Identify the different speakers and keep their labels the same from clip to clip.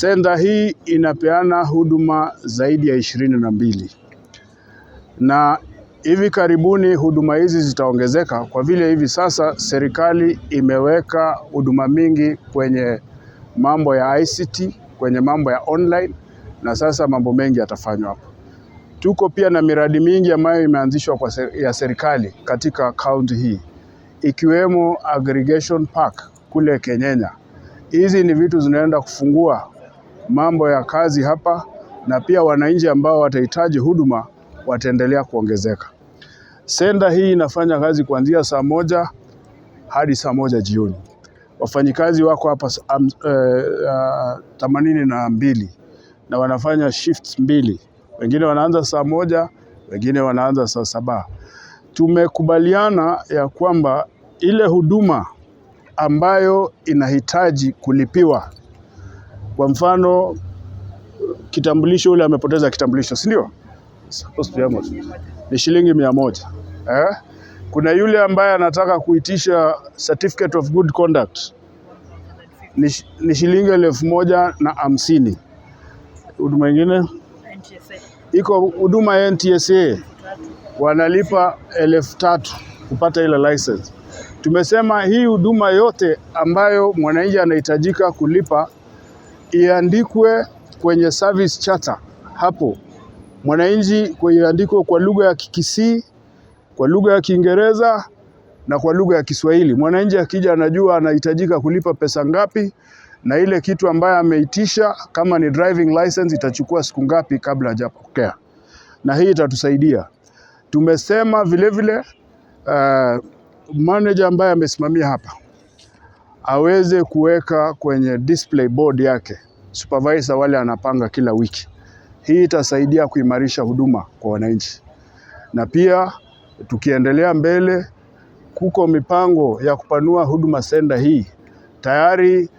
Speaker 1: Senda hii inapeana huduma zaidi ya 22 na hivi karibuni huduma hizi zitaongezeka kwa vile hivi sasa serikali imeweka huduma mingi kwenye mambo ya ICT, kwenye mambo ya online, na sasa mambo mengi yatafanywa hapo. Tuko pia na miradi mingi ambayo imeanzishwa ya serikali katika kaunti hii, ikiwemo aggregation park kule Kenyenya. Hizi ni vitu zinaenda kufungua mambo ya kazi hapa, na pia wananchi ambao watahitaji huduma wataendelea kuongezeka. Senda hii inafanya kazi kuanzia saa 1 hadi saa 1 jioni. Wafanyikazi wako hapa 82 na wanafanya shifts 2. Wengine wanaanza saa 1, wengine wanaanza saa 7. Tumekubaliana ya kwamba ile huduma ambayo inahitaji kulipiwa, kwa mfano kitambulisho, ule amepoteza kitambulisho, si ndio? Ni shilingi 100. Kuna yule ambaye anataka kuitisha certificate of good conduct, ni shilingi 1,150. Huduma nyingine iko huduma ya NTSA, wanalipa 3,000 kupata ile license. Tumesema hii huduma yote ambayo mwananchi anahitajika kulipa iandikwe kwenye service charter hapo. Mwananchi kuiandikwe kwa lugha ya Kikisii, kwa lugha ya Kiingereza na kwa lugha ya Kiswahili. Mwananchi akija anajua anahitajika kulipa pesa ngapi, na ile kitu ambayo ameitisha kama ni driving license itachukua siku ngapi kabla hajapokea. Na hii itatusaidia. Tumesema vile vile manager ambaye amesimamia hapa aweze kuweka kwenye display board yake supervisor wale anapanga kila wiki. Hii itasaidia kuimarisha huduma kwa wananchi. Na pia tukiendelea mbele, kuko mipango ya kupanua huduma senda hii. Tayari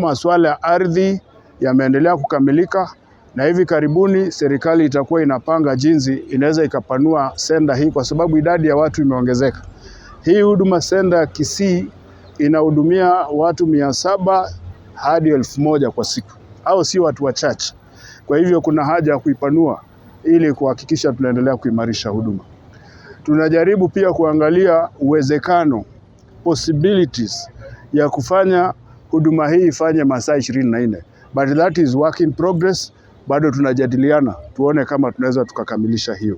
Speaker 1: masuala ya ardhi yameendelea kukamilika, na hivi karibuni serikali itakuwa inapanga jinsi inaweza ikapanua senda hii kwa sababu idadi ya watu imeongezeka. Hii huduma senda Kisii inahudumia watu 700 hadi 1,000 kwa siku, au si watu wachache. Kwa hivyo kuna haja ya kuipanua ili kuhakikisha tunaendelea kuimarisha huduma. Tunajaribu pia kuangalia uwezekano, possibilities ya kufanya huduma hii ifanye masaa 24, but that is work in progress. Bado tunajadiliana tuone kama tunaweza tukakamilisha hiyo.